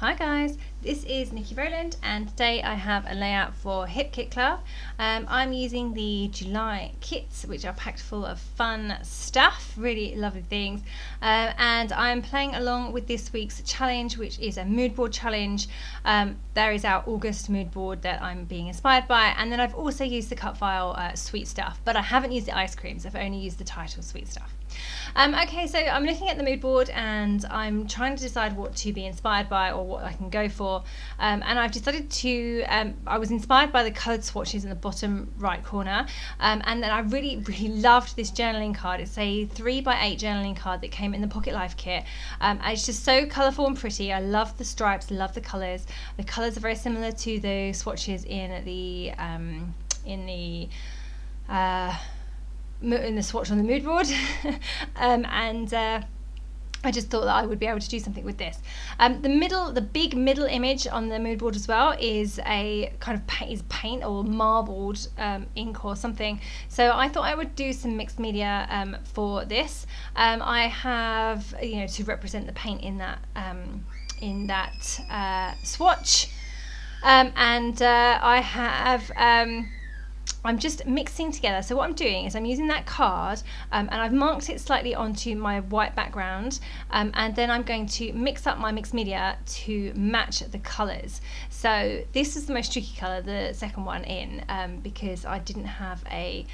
Hi guys, this is Niki Rowland and today I have a layout for Hip Kit Club. I'm using the July kits which are packed full of fun stuff, really lovely things, and I'm playing along with this week's challenge, which is a mood board challenge. There is our August mood board that I'm being inspired by, and then I've also used the cut file Sweet Stuff, but I haven't used the ice creams, I've only used the title Sweet Stuff. Okay, so I'm looking at the mood board and I'm trying to decide what to be inspired by or what I can go for, and I've decided to, I was inspired by the coloured swatches in the bottom right corner, and then I really loved this journaling card. It's a 3x8 journaling card that came in the Pocket Life kit, and it's just so colourful and pretty. I love the stripes, love the colours. The colours are very similar to the swatches in the swatch on the mood board, and I just thought that I would be able to do something with this. The big middle image on the mood board as well is a kind of paint or marbled ink or something. So I thought I would do some mixed media for this. I have, to represent the paint in that swatch, and I have. I'm just mixing together. So what I'm doing is I'm using that card, and I've marked it slightly onto my white background, and then I'm going to mix up my mixed media to match the colours. So this is the most tricky colour, the second one in, because I didn't have a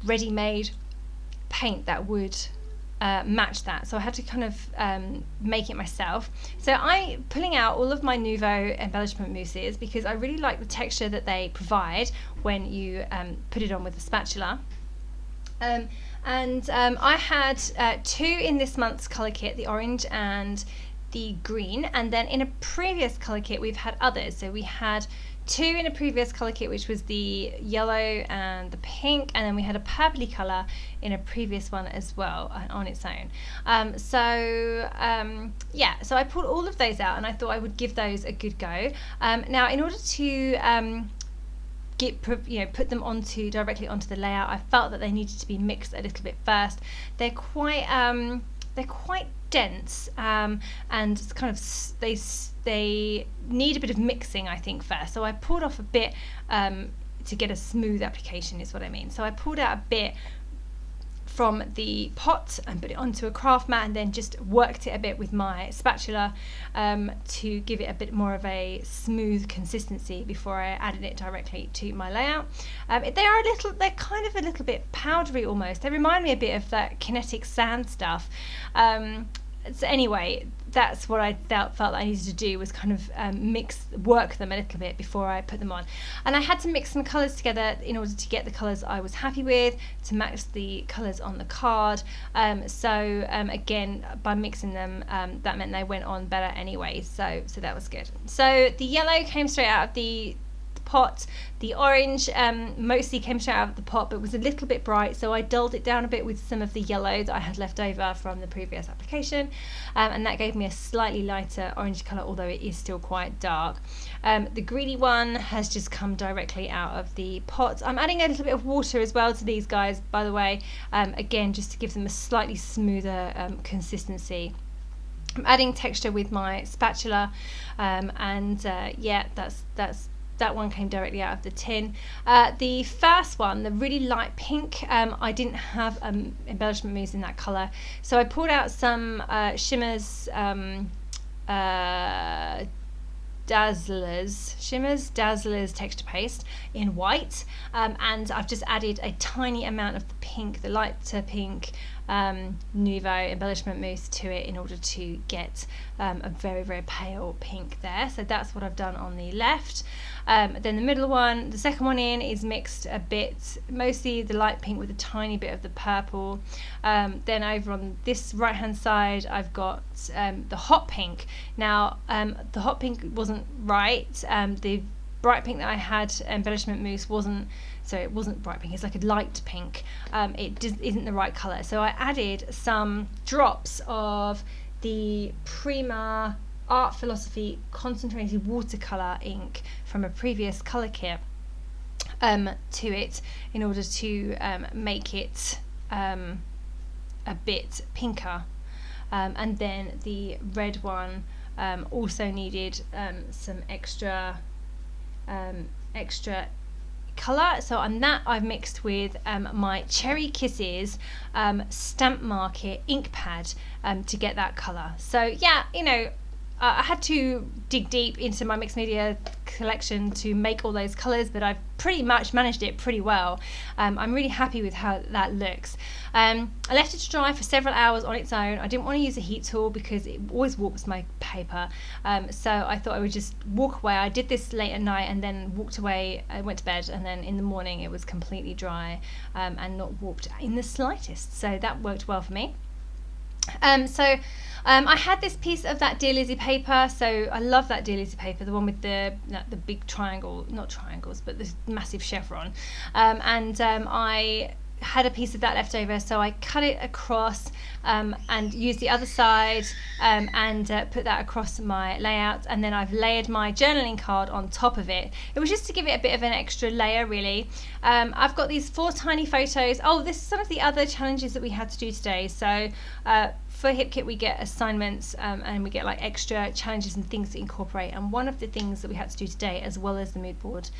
ready-made paint that would match that, so I had to kind of make it myself. So I'm pulling out all of my Nuvo Embellishment Mousses because I really like the texture that they provide when you put it on with a spatula. I had two in this month's colour kit, the orange and the green, and then in a previous colour kit we've had others. So we had two in a previous colour kit, which was the yellow and the pink, and then we had a purpley colour in a previous one as well on its own. So I pulled all of those out and I thought I would give those a good go. Now in order to put them directly onto the layout, I felt that they needed to be mixed a little bit first. They're quite dense, and it's kind of they need a bit of mixing, I think, first. So I pulled off a bit to get a smooth application, is what I mean. So I pulled out a bit from the pot and put it onto a craft mat, and then just worked it a bit with my spatula to give it a bit more of a smooth consistency before I added it directly to my layout. They're kind of a little bit powdery almost. They remind me a bit of that kinetic sand stuff. So anyway, that's what I felt I needed to do, was kind of work them a little bit before I put them on. And I had to mix some colours together in order to get the colours I was happy with, to match the colours on the card. Again, by mixing them, that meant they went on better anyway, so that was good. So the yellow came straight out of the pot. The orange mostly came straight out of the pot, but was a little bit bright, so I dulled it down a bit with some of the yellow that I had left over from the previous application, and that gave me a slightly lighter orange colour, although it is still quite dark. The greeny one has just come directly out of the pot. I'm adding a little bit of water as well to these guys, by the way, again just to give them a slightly smoother consistency. I'm adding texture with my spatula, that one came directly out of the tin. The first one, the really light pink, I didn't have embellishment mousse in that colour, so I pulled out some Shimmers Dazzlers texture paste in white, and I've just added a tiny amount of the pink, the lighter pink Nuvo Embellishment Mousse to it in order to get a very pale pink there. So that's what I've done on the left. Then the middle one, the second one in, is mixed a bit, mostly the light pink with a tiny bit of the purple. Then over on this right hand side I've got the hot pink. Now the hot pink wasn't right. The bright pink that I had embellishment mousse it wasn't bright pink, it's like a light pink. It just isn't the right colour, so I added some drops of the Prima Art Philosophy concentrated watercolour ink from a previous colour kit to it in order to make it a bit pinker, and then the red one also needed some extra colour. So on that I've mixed with my Cherry Kisses Stamp Market ink pad to get that colour. So yeah, you know, I had to dig deep into my mixed media collection to make all those colours, but I've pretty much managed it pretty well. I'm really happy with how that looks. I left it to dry for several hours on its own. I didn't want to use a heat tool because it always warps my paper, so I thought I would just walk away. I did this late at night and then walked away. I went to bed, and then in the morning it was completely dry and not warped in the slightest, so that worked well for me. I had this piece of that Dear Lizzie paper, so I love that Dear Lizzie paper, the one with the big triangle, not triangles, but the massive chevron, I had a piece of that left over, so I cut it across and used the other side and put that across my layout, and then I've layered my journaling card on top of it. It was just to give it a bit of an extra layer, really. I've got these 4 tiny photos. Oh, this is some of the other challenges that we had to do today. So for HipKit we get assignments and we get like extra challenges and things to incorporate, and one of the things that we had to do today, as well as the Moodboard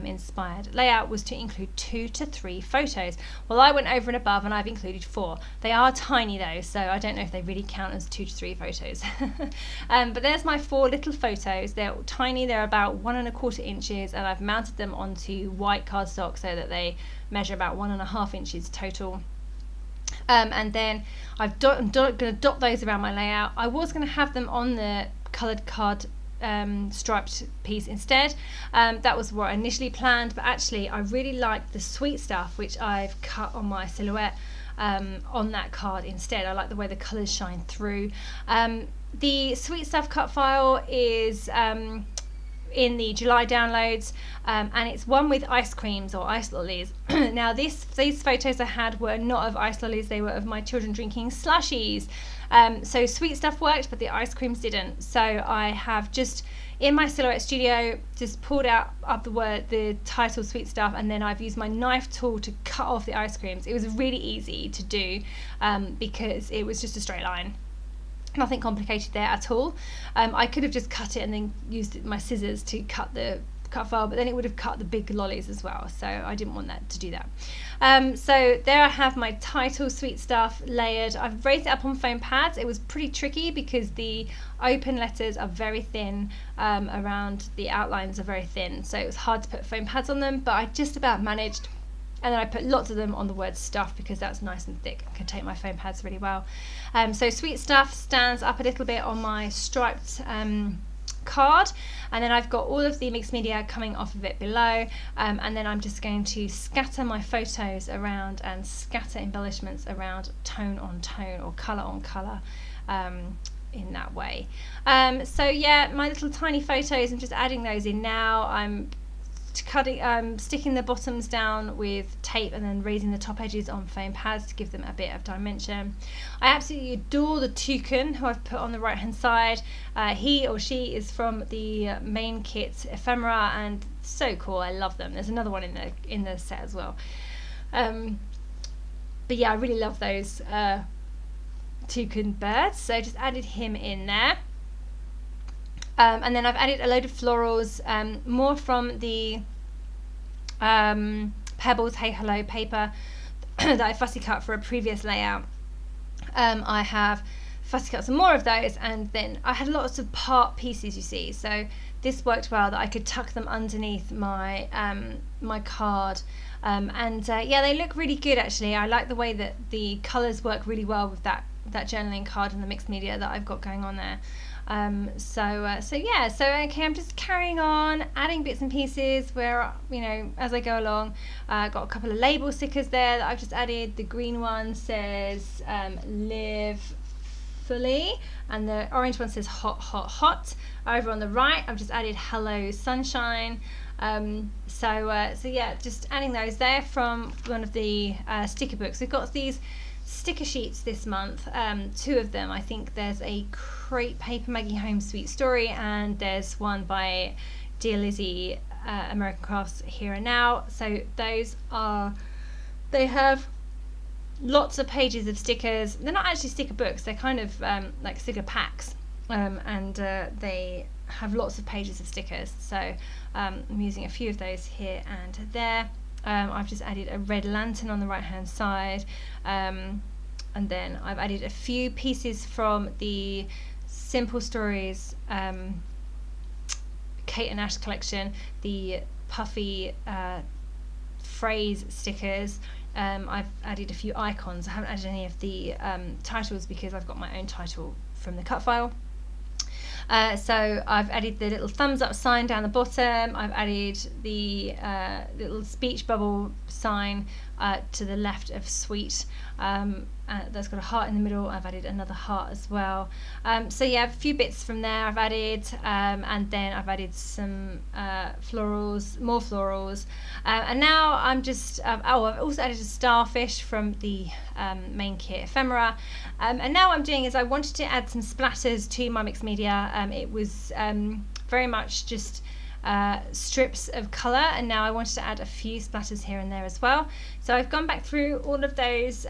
inspired layout, was to include 2 to 3 photos. Well, I went over and above and I've included 4. They are tiny though, so I don't know if they really count as 2 to 3 photos. But there's my 4 little photos. They're tiny, they're about 1¼ inches, and I've mounted them onto white cardstock so that they measure about 1½ inches total. And then I'm going to dot those around my layout. I was going to have them on the coloured card striped piece instead. That was what I initially planned, but actually I really like the sweet stuff which I've cut on my silhouette on that card instead. I like the way the colours shine through. The sweet stuff cut file is in the July downloads, and it's one with ice creams or ice lollies. Now these photos I had were not of ice lollies, they were of my children drinking slushies. So sweet stuff worked, but the ice creams didn't. So I have just in my Silhouette Studio just pulled out up the title sweet stuff, and then I've used my knife tool to cut off the ice creams. It was really easy to do because it was just a straight line. Nothing complicated there at all. I could have just cut it and then used my scissors to cut the cut file, but then it would have cut the big lollies as well, so I didn't want that to do that. So there I have my title sweet stuff layered. I've raised it up on foam pads. It was pretty tricky because the open letters are very thin, around the outlines are very thin, so it was hard to put foam pads on them, but I just about managed. And then I put lots of them on the word stuff because that's nice and thick and can take my foam pads really well. So sweet stuff stands up a little bit on my striped card, and then I've got all of the mixed media coming off of it below, and then I'm just going to scatter my photos around and scatter embellishments around, tone on tone or colour on colour, in that way. So yeah, my little tiny photos, I'm just adding those in now. I'm sticking the bottoms down with tape and then raising the top edges on foam pads to give them a bit of dimension. I absolutely adore the toucan who I've put on the right hand side. He or she is from the main kit Ephemera, and so cool. I love them. There's another one in the set as well. But yeah, I really love those toucan birds, so just added him in there. And then I've added a load of florals, more from the Pebbles Hey Hello paper that I fussy cut for a previous layout. I have fussy cut some more of those, and then I had lots of part pieces, you see, so this worked well that I could tuck them underneath my my card. Yeah, they look really good actually. I like the way that the colours work really well with that journaling card and the mixed media that I've got going on there. So okay, I'm just carrying on adding bits and pieces where, you know, as I go along. Got a couple of label stickers there that I've just added. The green one says live fully, and the orange one says hot hot hot. Over on the right I've just added hello sunshine. So yeah, just adding those there from one of the sticker books. We've got these sticker sheets this month, 2 of them. I think there's a Create Paper Maggie Home Sweet Story, and there's one by Dear Lizzie, American Crafts Here and Now. So they have lots of pages of stickers. They're not actually sticker books, they're kind of like sticker packs and they have lots of pages of stickers, so I'm using a few of those here and there. I've just added a red lantern on the right hand side, and then I've added a few pieces from the Simple Stories Kate and Ash collection, the puffy phrase stickers. I've added a few icons. I haven't added any of the titles because I've got my own title from the cut file. So I've added the little thumbs up sign down the bottom. I've added the little speech bubble sign to the left of sweet. That's got a heart in the middle. I've added another heart as well. So yeah, a few bits from there I've added, and then I've added some florals, more florals, and now I'm just I've also added a starfish from the main kit ephemera, and now what I'm doing is I wanted to add some splatters to my mixed media. It was very much just strips of colour, and now I wanted to add a few splatters here and there as well. So I've gone back through all of those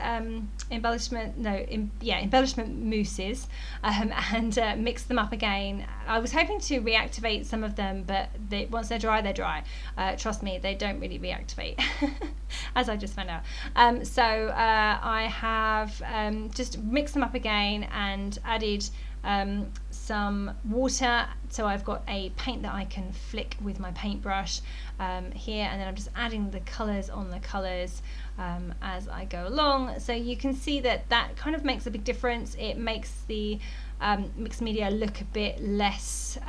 embellishment mousses and mixed them up again. I was hoping to reactivate some of them, but once they're dry, they're dry. Trust me, they don't really reactivate, as I just found out. So I have just mixed them up again and added some water, so I've got a paint that I can flick with my paintbrush here, and then I'm just adding the colours on the colours as I go along. So you can see that kind of makes a big difference. It makes the mixed media look a bit less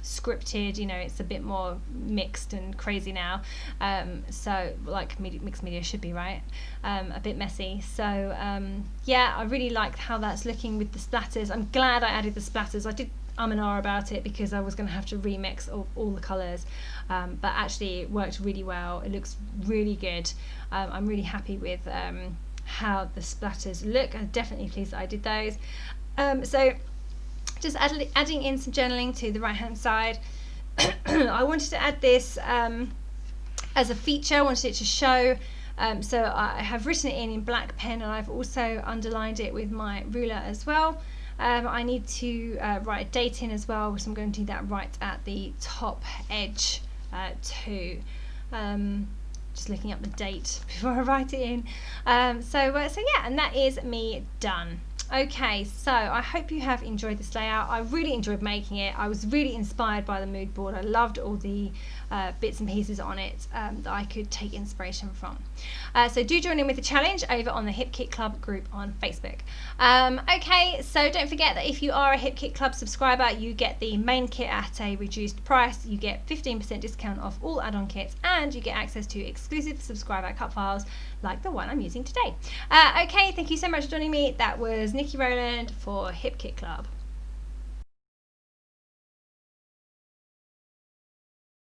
scripted, you know, it's a bit more mixed and crazy now, so like mixed media should be, right? A bit messy. So yeah, I really like how that's looking with the splatters. I'm glad I added the splatters. I did and ah about it because I was going to have to remix all the colours, but actually it worked really well. It looks really good. I'm really happy with how the splatters look. I'm definitely pleased that I did those. So just adding in some journaling to the right hand side. I wanted to add this as a feature. I wanted it to show, so I have written it in black pen, and I've also underlined it with my ruler as well. I need to write a date in as well, so I'm going to do that right at the top edge too. Just looking up the date before I write it in. So yeah, and that is me done. Okay, so I hope you have enjoyed this layout. I really enjoyed making it. I was really inspired by the mood board. I loved all the bits and pieces on it that I could take inspiration from. So do join in with the challenge over on the Hip Kit Club group on Facebook. Okay, so don't forget that if you are a Hip Kit Club subscriber, you get the main kit at a reduced price. You get 15% discount off all add-on kits, and you get access to exclusive subscriber cut files like the one I'm using today. Okay, thank you so much for joining me. That was Niki Rowland for Hip Kit Club.